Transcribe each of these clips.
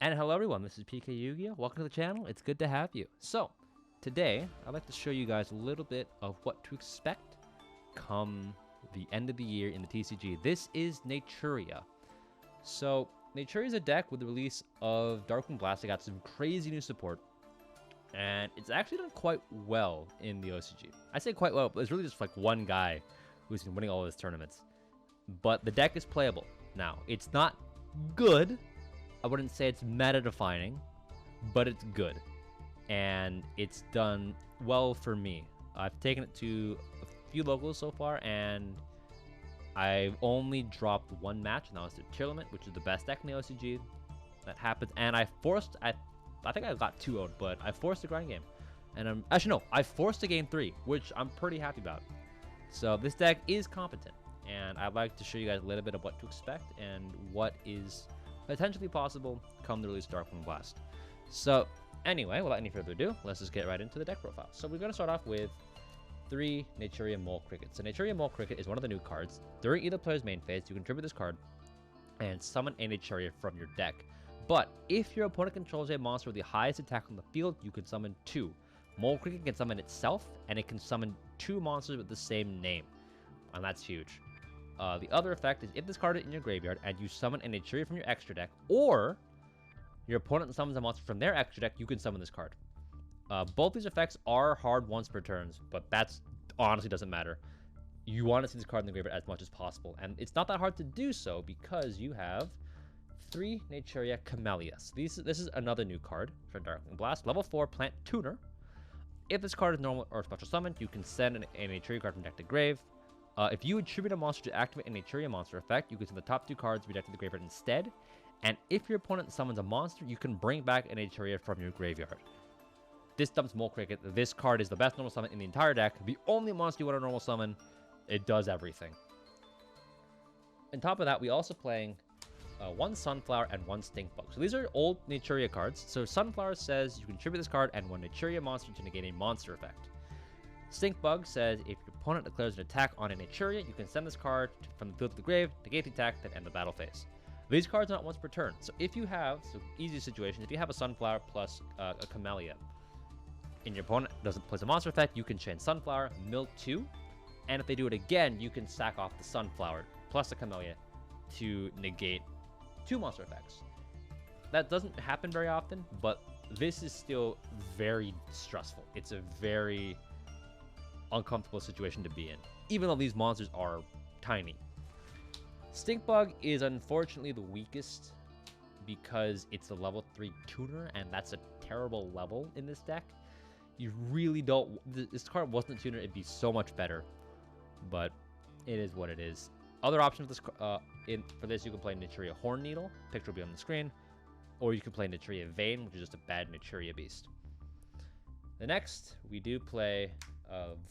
And hello everyone, this is PK Yugioh. Welcome to the channel. It's good to have you. So, today I'd like to show you guys a little bit of what to expect come the end of the year in the TCG. This is Naturia. So, Naturia is a deck with the release of Darkmoon Blast. It got some crazy new support, and it's actually done quite well in the OCG. I say quite well, but it's really just like one guy who's been winning all of his tournaments. But the deck is playable now. It's not good. I wouldn't say it's meta-defining, but it's good. And it's done well for me. I've taken it to a few locals so far, and I've only dropped one match, and that was the Tournament, which is the best deck in the OCG. That happens, and I think I got 2-0'd, but I forced a grind game. And I forced a game 3, which I'm pretty happy about. So this deck is competent, and I'd like to show you guys a little bit of what to expect and what is potentially possible come the release of Darkmoon Blast. So anyway, without any further ado, let's just get right into the deck profile. So we're going to start off with 3 Naturia Mole Cricket. So Naturia Mole Cricket is one of the new cards. During either player's main phase, you can tribute this card and summon a Naturia from your deck. But if your opponent controls a monster with the highest attack on the field, you can summon 2. Mole Cricket can summon itself, and it can summon 2 monsters with the same name. And that's huge. The other effect is if this card is in your graveyard and you summon a Naturia from your extra deck, or your opponent summons a monster from their extra deck, you can summon this card. Both these effects are hard once per turn, but that's honestly doesn't matter. You want to see this card in the graveyard as much as possible, and it's not that hard to do so because you have 3 Naturia Camellias. This is another new card for Darkmoon Blast. Level 4 Plant Tuner. If this card is normal or special summoned, you can send a Naturia card from deck to grave. If you attribute a monster to activate a Naturia monster effect, you can send the top 2 cards to be deck to the graveyard instead. And if your opponent summons a monster, you can bring back a Naturia from your graveyard. This dumps Mole Cricket. This card is the best normal summon in the entire deck. The only monster you want to normal summon. It does everything. On top of that, we also playing 1 Sunflower and 1 Stink Bug. So these are old Naturia cards. So Sunflower says you can tribute this card and 1 Naturia monster to negate a monster effect. Stink Bug says if your opponent declares an attack on a Naturia, you can send this card from the field to the grave, negate the attack, then end the battle phase. These cards are not once per turn. So if you have, easy situation, if you have a Sunflower plus a Camellia, and your opponent doesn't place a monster effect, you can chain Sunflower, mill 2, and if they do it again, you can sack off the Sunflower plus the Camellia to negate 2 monster effects. That doesn't happen very often, but this is still very stressful. It's a very uncomfortable situation to be in, even though these monsters are tiny. Stink Bug is unfortunately the weakest because it's a level 3 tuner, and that's a terrible level in this deck. You really don't. This card wasn't a tuner, it'd be so much better, but it is what it is. Other options for this, you can play Naturia Horn Needle, picture will be on the screen, or you can play Naturia Vein, which is just a bad Naturia beast. The next, we do play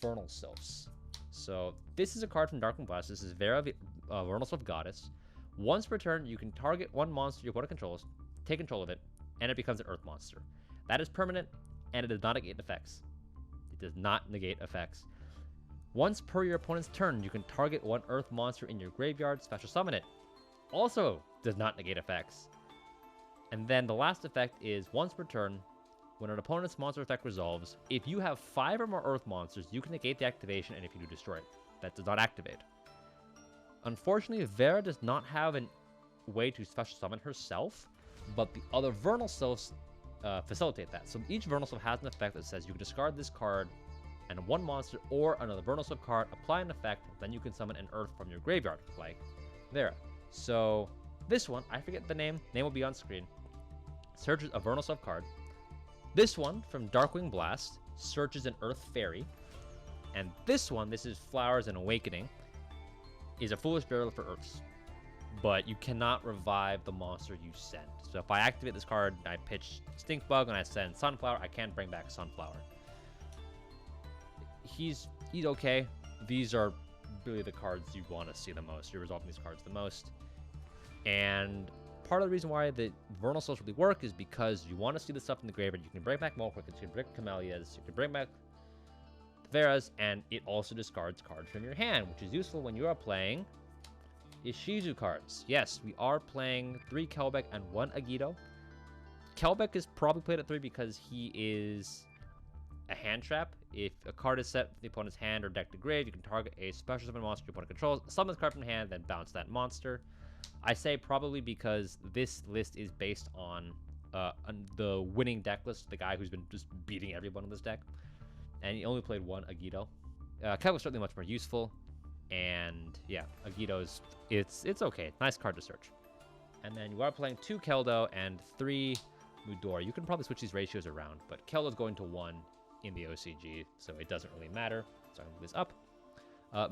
Vernal Sylphs. So this is a card from Darkmoon Blast. This is Vera, Vernal Sylph Goddess. Once per turn, you can target 1 monster your opponent controls, take control of it, and it becomes an Earth monster. That is permanent, and it does not negate effects. It does not negate effects. Once per your opponent's turn, you can target 1 Earth monster in your graveyard, special summon it. Also does not negate effects. And then the last effect is once per turn, when an opponent's monster effect resolves, if you have 5 or more Earth monsters, you can negate the activation, and if you do, destroy it. That does not activate. Unfortunately, Vera does not have a way to special summon herself, but the other Vernal Sylphs facilitate that. So each Vernal Sylph has an effect that says you can discard this card and 1 monster or another Vernal Sylph card, apply an effect, then you can summon an Earth from your graveyard, like Vera. So this one, I forget the name will be on screen, searches a Vernal Sylph card. This one, from Darkmoon Blast, searches an Earth Fairy. And this one, this is Flowers and Awakening, is a Foolish Burial for Earths. But you cannot revive the monster you send. So if I activate this card, I pitch Stink Bug, and I send Sunflower, I can't bring back Sunflower. He's okay. These are really the cards you want to see the most. You're resolving these cards the most. And part of the reason why the Vernal Sylphs really work is because you want to see the stuff in the graveyard. You can bring back Mole Crickets, you can bring Camellias, you can bring back Veras, and it also discards cards from your hand, which is useful when you are playing Ishizu cards. Yes, we are playing 3 Kelbeck and 1 Agito. Kelbeck is probably played at 3 because he is a hand trap. If a card is set from the opponent's hand or deck to grave, you can target a special summon monster your opponent controls, summon the card from hand, then bounce that monster. I say probably because this list is based on the winning deck list, the guy who's been just beating everyone in this deck, and he only played one Yugioh. Kelbeck's certainly much more useful, and yeah, Yugioh's it's okay, nice card to search. And then you are playing 2 Keldo and 3 Mudora. You can probably switch these ratios around, but Keldo's going to 1 in the OCG, so it doesn't really matter. So I'm going to move this up.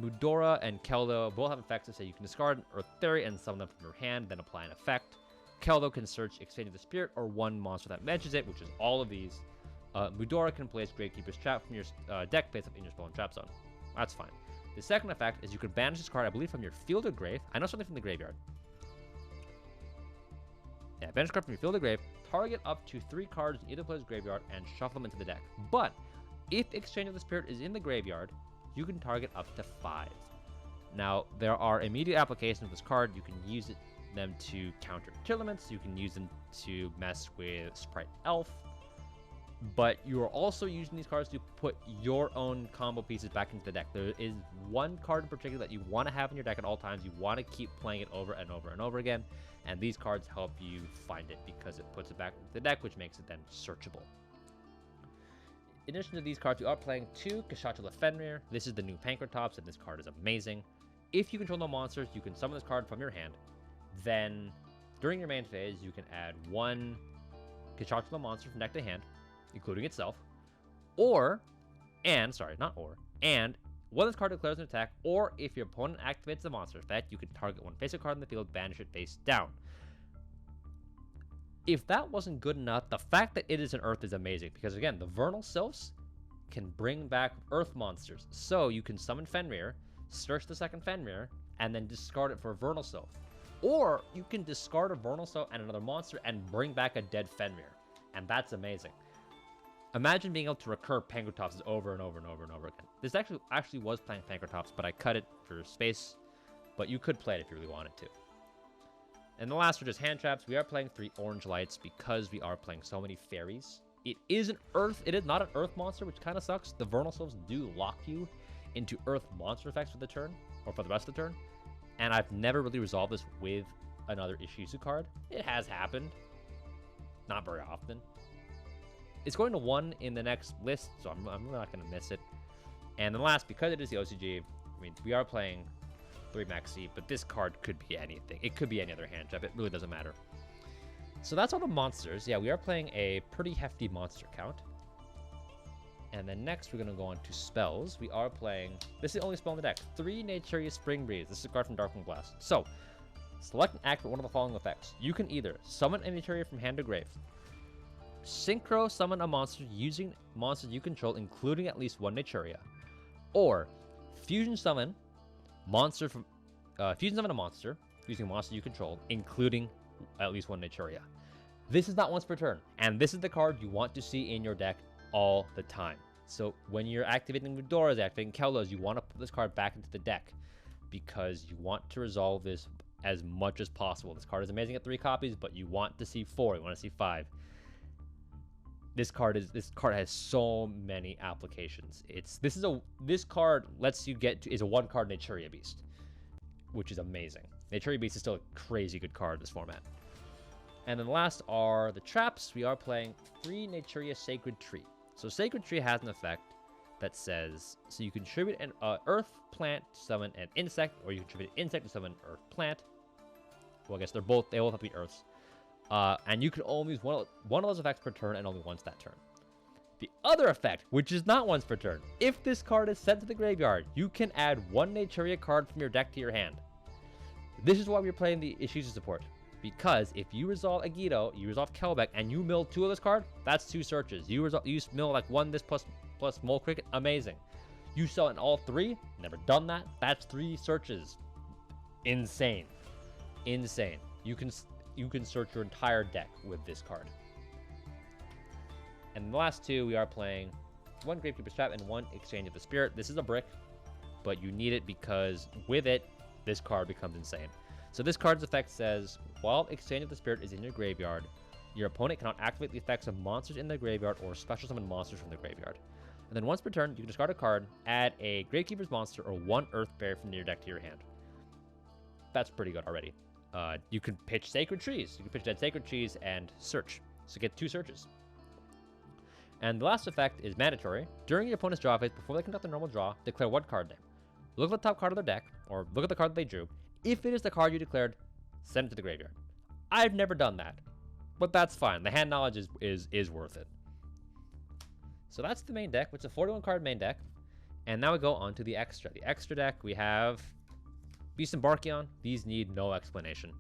Mudora and Keldo both have effects that say you can discard an Earth Theory and summon them from your hand, then apply an effect. Keldo can search Exchange of the Spirit or one monster that matches it, which is all of these. Mudora can place Gravekeeper's Trap from your deck based up in your spell and trap zone. That's fine. The second effect is you can banish this card, I believe, from your field or grave. I know something from the graveyard. Yeah, banish card from your field or grave. Target up to 3 cards in either player's graveyard and shuffle them into the deck. But if Exchange of the Spirit is in the graveyard, you can target up to 5. Now, there are immediate applications of this card. You can use them to counter kill elements. You can use them to mess with Sprite Elf. But you are also using these cards to put your own combo pieces back into the deck. There is one card in particular that you want to have in your deck at all times. You want to keep playing it over and over and over again. And these cards help you find it because it puts it back into the deck, which makes it then searchable. In addition to these cards, we are playing 2 Kshatrila Fenrir. This is the new Pankratops, and this card is amazing. If you control no monsters, you can summon this card from your hand. Then, during your main phase, you can add 1 Kshatrila monster from deck to hand, including itself, and when this card declares an attack, or if your opponent activates the monster effect, you can target one face-up card in the field, banish it face down. If that wasn't good enough, the fact that it is an Earth is amazing, because again, the Vernal Sylphs can bring back Earth monsters. So you can summon Fenrir, search the second Fenrir, and then discard it for a Vernal Sylph. Or you can discard a Vernal Sylph and another monster and bring back a dead Fenrir. And that's amazing. Imagine being able to recur Pankratops over and over and over and over again. This actually was playing Pankratops, but I cut it for space. But you could play it if you really wanted to. And the last are just hand traps. We are playing 3 orange lights because we are playing so many fairies. It is an Earth. It is not an Earth monster, which kind of sucks. The Vernal Sylphs do lock you into Earth monster effects for the turn, or for the rest of the turn. And I've never really resolved this with another Ishizu card. It has happened. Not very often. It's going to 1 in the next list, so I'm not going to miss it. And then last, because it is the OCG, I mean, we are playing 3 Maxi, but this card could be anything. It could be any other hand trap. It really doesn't matter. So that's all the monsters. Yeah, we are playing a pretty hefty monster count. And then next, we're going to go on to spells. We are playing, this is the only spell in the deck, 3 Naturia Spring Breeze. This is a card from Darkling Blast. So, select and activate one of the following effects. You can either summon a Naturia from hand to grave, synchro summon a monster using monsters you control, including at least 1 Naturia, or fusion summon a monster using a monster you control, including at least 1 Naturia. This is not once per turn, and this is the card you want to see in your deck all the time. So when you're activating Mudoras, activating Keldos, you want to put this card back into the deck because you want to resolve this as much as possible. This card is amazing at 3 copies, but you want to see 4, you want to see 5. This card has so many applications. This card lets you is a 1-card Naturia Beast, which is amazing. Naturia Beast is still a crazy good card in this format. And then last are the traps. We are playing 3 Naturia Sacred Tree. So Sacred Tree has an effect that says, so you contribute an earth plant to summon an insect, or you contribute an insect to summon an earth plant. Well, I guess they both have to be earths. And you can only use one of those effects per turn and only once that turn. The other effect, which is not once per turn, if this card is sent to the graveyard, you can add 1 Naturia card from your deck to your hand. This is why we're playing the Ishizu support. Because if you resolve Yugioh, you resolve Kelbeck, and you mill 2 of this card, that's 2 searches. You mill like 1 this plus Mole Cricket, amazing. You sell in all 3, never done that, that's 3 searches. Insane. Insane. You can search your entire deck with this card. And the last 2, we are playing 1 Gravekeeper's Trap and 1 Exchange of the Spirit. This is a brick, but you need it because with it, this card becomes insane. So this card's effect says, while Exchange of the Spirit is in your graveyard, Your opponent cannot activate the effects of monsters in the graveyard or special summon monsters from the graveyard. And then once per turn, you can discard a card, add a Gravekeeper's monster or one Earth Bear from your deck to your hand. That's pretty good already. You can pitch Sacred Trees. You can pitch Dead Sacred Trees and search. So get 2 searches. And the last effect is mandatory. During your opponent's draw phase, before they conduct their normal draw, declare one card name. Look at the top card of their deck, or look at the card that they drew. If it is the card you declared, send it to the graveyard. I've never done that, but that's fine. The hand knowledge is worth it. So that's the main deck, which is a 41 card main deck. And now we go on to the extra. The extra deck, we have Beast and Barkion. These need no explanation.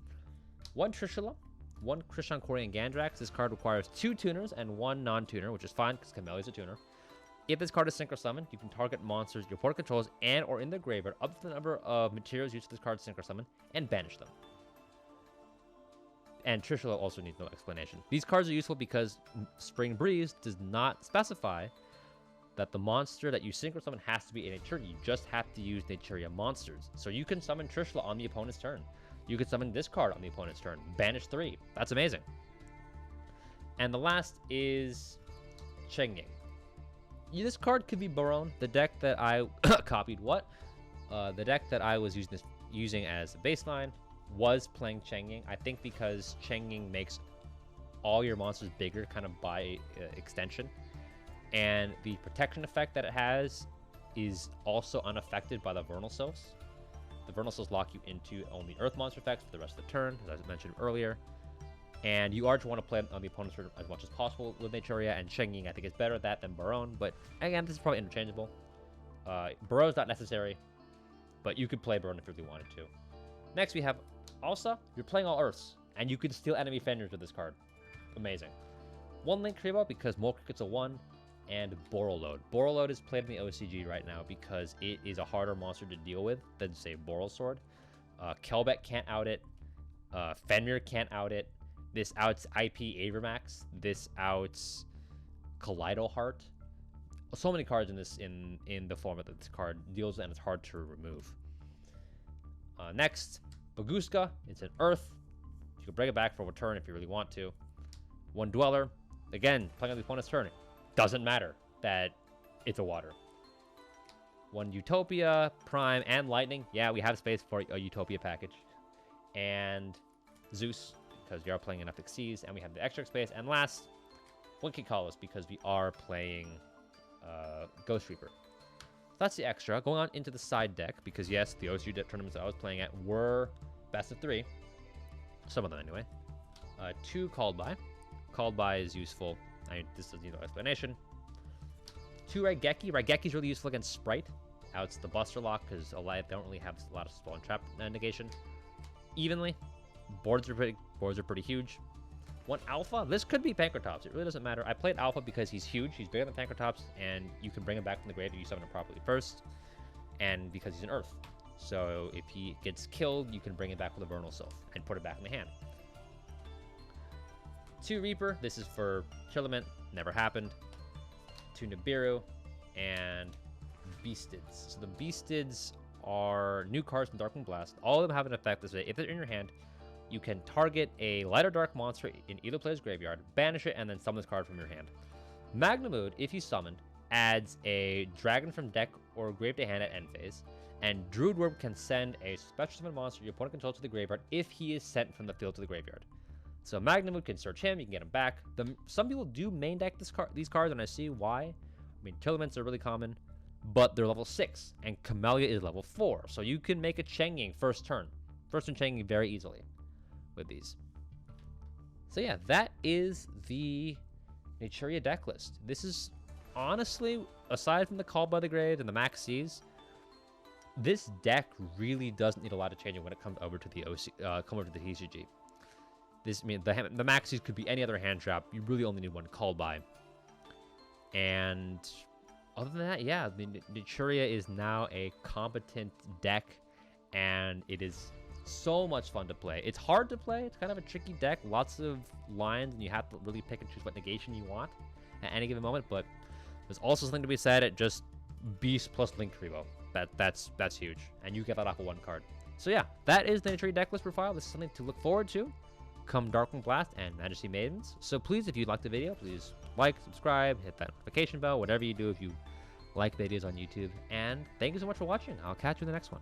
1 Trishula, 1 Krishan Corian Gandrax. This card requires 2 tuners and 1 non-tuner, which is fine because Camellia is a tuner. If this card is synchro summoned, you can target monsters your opponent controls and or in the graveyard up to the number of materials used to this card synchro summon and banish them. And Trishula also needs no explanation. These cards are useful because Spring Breeze does not specify that the monster that you synchro summon has to be a Naturia. You just have to use Naturia monsters. So you can summon Trishula on the opponent's turn. You can summon this card on the opponent's turn. Banish 3. That's amazing. And the last is Cheng-Ying. This card could be Baron. The deck that I copied the deck that I was using as a baseline was playing Cheng-Ying. I think because Cheng-Ying makes all your monsters bigger kind of by extension. And the protection effect that it has is also unaffected by the Vernal Sylphs. The Vernal Sylphs lock you into only Earth monster effects for the rest of the turn, as I mentioned earlier. And you are to want to play on the opponent's turn as much as possible with Naturia, and Cheng-Ying I think is better at that than Baron, but again, this is probably interchangeable. Baron's not necessary, but you could play Baron if you really wanted to. Next we have Alsa. You're playing all Earths, and you can steal enemy fenders with this card. Amazing. 1 Link Kribo because Mole Cricket's a 1, and Borreload. Borreload is played in the OCG right now because it is a harder monster to deal with than, say, Boral Sword. Kelbeck can't out it. Fenrir can't out it. This outs IP Avermax. This outs Kaleido Heart. So many cards in this in the format that this card deals with, and it's hard to remove. Next, Baguska. It's an Earth. You can bring it back for a turn if you really want to. 1 Dweller. Again, playing on the opponent's turn. Doesn't matter that it's a water. 1 Utopia, Prime, and Lightning. Yeah, we have space for a Utopia package. And Zeus, because we are playing enough Xyz, and we have the extra space. And last, 1 Kikalis, because we are playing Ghost Reaper. That's the extra. Going on into the side deck, because yes, the OCG tournaments that I was playing at were best of 3. Some of them anyway. 2 Called By. Called By is useful. This doesn't need no explanation. 2 Raigeki. Raigeki's really useful against Sprite. Outs the Buster Lock because they don't really have a lot of spell and trap negation. Evenly. Boards are pretty huge. 1 Alpha. This could be Pankratops. It really doesn't matter. I played Alpha because he's huge. He's bigger than Pankratops, and you can bring him back from the grave if you summon him properly first. And because he's an Earth. So if he gets killed, you can bring him back with a Vernal Sylph and put it back in the hand. 2 Reaper. This is for Chillement. Never happened. 2 Nibiru. And Beastids. So the Beastids are new cards from Darkmoon Blast. All of them have an effect this way. If they're in your hand, you can target a light or dark monster in either player's graveyard, banish it, and then summon this card from your hand. Magnamood, if you summoned, adds a dragon from deck or grave to hand at end phase. And Druidworm can send a special summon monster your opponent controls to the graveyard if he is sent from the field to the graveyard. So Magnamood can search him, you can get him back. Some people do main deck these cards, and I see why. I mean, Tillaments are really common, but they're level 6, and Camellia is level 4. So you can make a Cheng-Ying first turn Cheng-Ying very easily with these. So yeah, that is the Naturia deck list. This is, honestly, aside from the Call by the Grave and the Max C's, this deck really doesn't need a lot of changing when it comes over to the TCG. This, I mean, the Maxis could be any other hand trap. You really only need 1 Called By. And other than that, yeah, the Naturia is now a competent deck, and it is so much fun to play. It's hard to play. It's kind of a tricky deck. Lots of lines, and you have to really pick and choose what negation you want at any given moment. But there's also something to be said at just Beast plus Link Kribo. That's huge, and you get that off of 1 card. So yeah, that is the Naturia deck list profile. This is something to look forward to. come Darkling Blast and Majesty Maidens. So please, if you liked the video, please like, subscribe, hit that notification bell, whatever you do if you like videos on YouTube. And thank you so much for watching. I'll catch you in the next one.